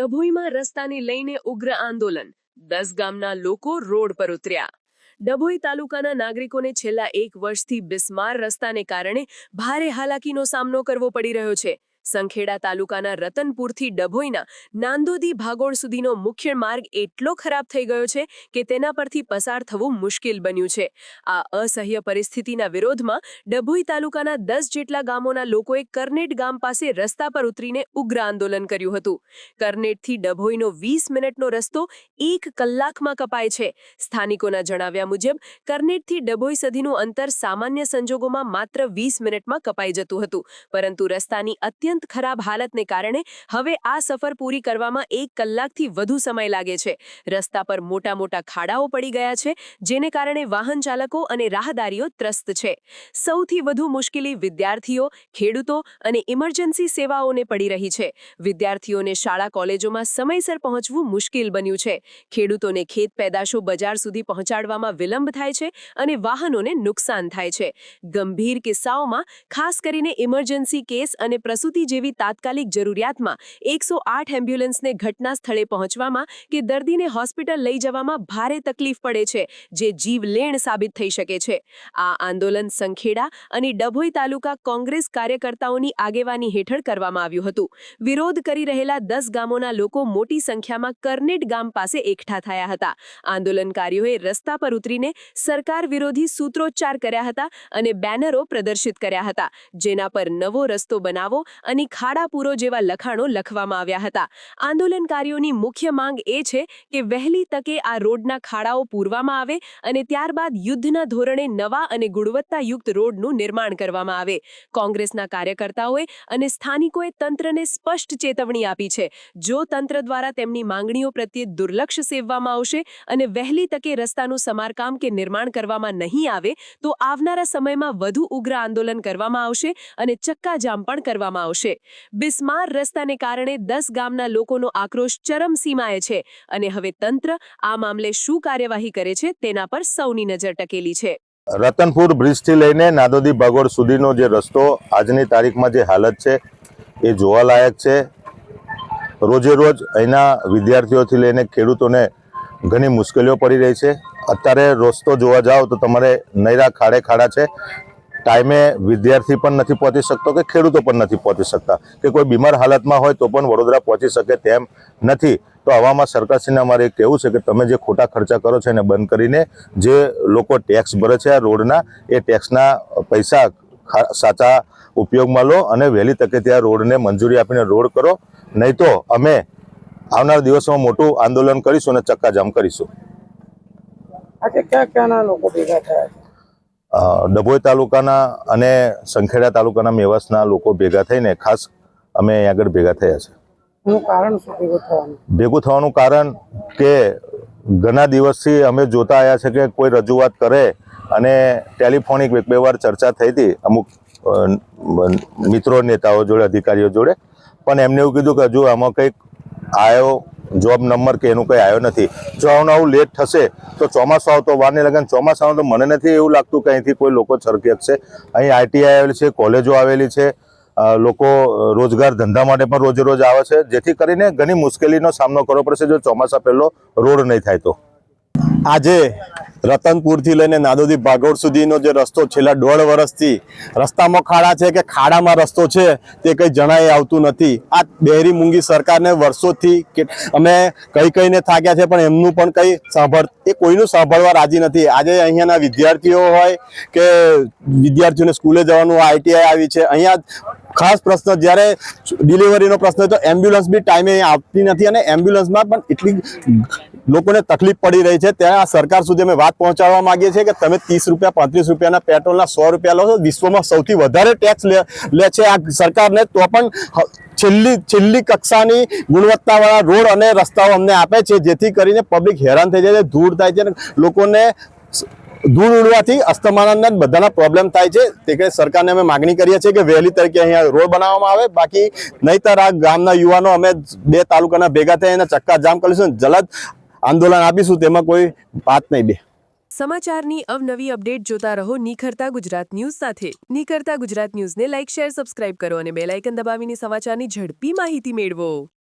ડભોઈમાં રસ્તાને લઈને ઉગ્ર આંદોલન, 10 ગામના લોકો રોડ પર ઉતર્યા. ડભોઈ તાલુકાના નાગરિકોને છેલ્લા 1 વર્ષથી બિસ્માર રસ્તાને કારણે ભારે હાલાકીનો સામનો કરવો પડી રહ્યો છે. સંખેડા તાલુકાના રતનપુરથી ડભોઈના નાંદોદી ભાગોળ સુધીનો મુખ્ય માર્ગ એટલો ખરાબ થઈ ગયો છે કે તેના પરથી પસાર થવું મુશ્કેલ બન્યું છે. આ અસહ્ય પરિસ્થિતિના વિરોધમાં ડભોઈ તાલુકાના 10 જેટલા ગામોના લોકોએ કરનેટ ગામ પાસે રસ્તા પર ઉતરીને ઉગ્ર આંદોલન કર્યું હતું. કરનેટથી ડભોઈનો 20 મિનિટનો રસ્તો 1 કલાકમાં કપાય છે. સ્થાનિકોના જણાવ્યા મુજબ કરનેટથી ડભોઈ સુધીનું અંતર સામાન્ય સંજોગોમાં માત્ર 20 મિનિટમાં કપાઈ જતું હતું, પરંતુ રસ્તાની અત્યંત ખરાબ હાલતને કારણે હવે આ સફર પૂરી કરવામાં 1 કલાકથી વધુ સમય લાગે છે. રસ્તા પર મોટા મોટા ખાડાઓ પડી ગયા છે, જેને કારણે વાહન ચાલકો અને રાહદારીઓ ત્રસ્ત છે. સૌથી વધુ મુશ્કેલી વિદ્યાર્થીઓ, ખેડૂતો અને ઇમરજન્સી સેવાઓને પડી રહી છે. વિદ્યાર્થીઓને શાળા કોલેજોમાં સમયસર પહોંચવું મુશ્કેલ બન્યું છે. ખેડૂતોને ખેત પેદાશો બજાર સુધી પહોંચાડવામાં વિલંબ થાય છે અને વાહનોને નુકસાન થાય છે. ગંભીર કિસ્સાઓમાં, ખાસ કરીને ઇમરજન્સી કેસ અને પ્રસૂતિ જેવી તાત્કાલિક જરૂરિયાતમાં 108 એમ્બ્યુલન્સને ઘટના સ્થળે પહોંચવામાં કે દર્દીને હોસ્પિટલ લઈ જવામાં ભારે તકલીફ પડે છે, જે જીવલેણ સાબિત થઈ શકે છે. આ આંદોલન સંખેડા અને ડભોઈ તાલુકા કોંગ્રેસ કાર્યકર્તાઓની આગેવાની હેઠળ કરવામાં આવ્યું હતું. વિરોધ કરી રહેલા 10 ગામોના લોકો મોટી સંખ્યામાં કરનેટ ગામ પાસે એકઠા થયા હતા. આંદોલનકારીઓએ રસ્તા પર ઉતરીને સરકાર વિરોધી સૂત્રોચ્ચાર કર્યા હતા અને બેનરો પ્રદર્શિત કર્યા હતા, જેના પર નવો રસ્તો બનાવો અને ખાડા પૂરો જેવા લખાણો લખવામાં આવ્યા હતા. આંદોલનકારીઓની મુખ્ય માંગ એ છે કે વહેલી તકે આ રોડના ખાડાઓ પૂરવામાં આવે અને ત્યારબાદ યુદ્ધના ધોરણે નવા અને ગુણવત્તાયુક્ત રોડનું નિર્માણ કરવામાં આવે. કોંગ્રેસના કાર્યકર્તાઓએ અને સ્થાનિકોએ તંત્રને સ્પષ્ટ ચેતવણી આપી છે. જો તંત્ર દ્વારા તેમની માંગણીઓ પ્રત્યે દુર્લક્ષ સેવવામાં આવશે અને વહેલી તકે રસ્તાનું સમારકામ કે નિર્માણ કરવામાં નહીં આવે, તો આવનારા સમયમાં વધુ ઉગ્ર આંદોલન કરવામાં આવશે અને ચક્કાજામ પણ કરવામાં આવશે. બિસ્માર રસ્તાને કારણે 10 ગામના લોકોનો આક્રોશ ચરમસીમાએ છે અને હવે તંત્ર આ મામલે શું કાર્યવાહી કરે છે તેના પર સૌની નજર ટકેલી છે. રતનપુર બ્રિજથી લઈને નાદોદી ભાગોળ સુધીનો જે રસ્તો આજની તારીખમાં જે હાલત છે એ જોવાલાયક છે. રોજે રોજ અહીંના વિદ્યાર્થીઓથી લઈને ખેડૂતોને ઘણી મુશ્કેલીઓ પડી રહી છે. અત્યારે રસ્તો જોવા જાઓ તો તમારે નૈરા ખાડા છે. ટાઈમે વિદ્યાર્થી પણ નથી પહોંચી શકતો કે ખેડૂતો પણ નથી પહોંચી શકતા, કે કોઈ બીમાર હાલતમાં હોય તો પણ વડોદરા પહોંચી શકે તેમ નથી. તો આવામાં સરકારશ્રીને અમારે કહેવું છે કે તમે જે ખોટા ખર્ચા કરો છો એને બંધ કરીને જે લોકો ટેક્સ ભરે છે આ રોડના, એ ટેક્સના પૈસા સાચા ઉપયોગમાં લો અને વહેલી તકે ત્યાં રોડને મંજૂરી આપીને રોડ કરો. નહીં તો અમે આવનાર દિવસોમાં મોટું આંદોલન કરીશું અને ચક્કાજામ કરીશું. ક્યાં લોકો ભેગા થયા? ડભોઈ તાલુકાના અને સંખેડા તાલુકાના મેવાસના લોકો ભેગા થઈને ખાસ અમે અહીં આગળ ભેગા થયા છે. ભેગું થવાનું કારણ કે ઘણા દિવસથી અમે જોતા આવ્યા છે કે કોઈ રજૂઆત કરે અને ટેલિફોનિક 1-2 વાર ચર્ચા થઈ હતી અમુક મિત્રો, નેતાઓ જોડે, અધિકારીઓ જોડે, પણ એમને એવું કીધું કે હજુ આમાં કંઈક આવ્યો જોબ નંબર કે એનું કંઈ આવ્યો નથી. જો આવું લેટ થશે તો ચોમાસું આવતો વાર નહીં લાગે. ચોમાસામાં તો મને નથી એવું લાગતું કે અહીંથી કોઈ લોકો છરકે છે. અહીં આઈટીઆઈ આવેલી છે, કોલેજો આવેલી છે, લોકો રોજગાર ધંધા માટે પણ રોજે રોજ આવે છે, જેથી કરીને ઘણી મુશ્કેલીનો સામનો કરવો પડશે જો ચોમાસા પહેલો રોડ નહીં થાય તો. આજે રતનપુરથી લઈને નાદોદી ભાગોળ સુધીનો જે રસ્તો છેલ્લા 1.5 વર્ષથી રસ્તામાં ખાડા છે કે ખાડામાં રસ્તો છે તે કંઈ જણાય આવતું નથી. આ બહેરી મૂંગી સરકારને વર્ષોથી અમે કહીને થાક્યા છે, પણ એમનું પણ કંઈ કોઈનું સાંભળવા રાજી નથી. આજે અહીંયાના વિદ્યાર્થીઓ હોય કે વિદ્યાર્થીઓને સ્કૂલે જવાનું આઈટીઆઈ આવી છે. અહીંયા ખાસ પ્રશ્ન જ્યારે ડિલિવરીનો પ્રશ્ન હોય તો એમ્બ્યુલન્સ બી ટાઈમે આવતી નથી અને એમ્બ્યુલન્સમાં પણ એટલી લોકોને તકલીફ પડી રહી છે. ત્યાં સરકાર સુધી અમે વાત પહોંચાડવા માંગીએ છીએ કે તમે 30 રૂપિયા 35 રૂપિયાના પેટ્રોલના 100 રૂપિયા લો છો. વિશ્વમાં સૌથી વધારે ટેક્સ લે છે આ સરકારને, તો પણ છેલ્લી કક્ષાની ગુણવત્તાવાળા રોડ અને રસ્તાઓ અમને આપે છે, જેથી કરીને પબ્લિક હેરાન થઈ જાય છે, ધૂળ થાય છે, લોકોને ધૂળ ઉડવાથી અસ્થમાના બધાના પ્રોબ્લેમ થાય છે. તે સરકારને અમે માગણી કરીએ છીએ કે વહેલી તરીકે અહીંયા રોડ બનાવવામાં આવે. બાકી નહીંતર આ ગામના યુવાનો અમે 2 તાલુકાના ભેગા થઈને ચક્કાજામ કરીશું, જલદ આંદોલન આપીશું, તેમાં કોઈ વાત નહીં. સમાચારની અવનવી અપડેટ જોતા રહો નિખરતા ગુજરાત ન્યૂઝ સાથે. નિખરતા ગુજરાત ન્યૂઝને લાઇક, શેર, સબસ્ક્રાઇબ કરો અને બેલ આઇકન દબાવીને સમાચારની ઝડપી માહિતી મેળવો.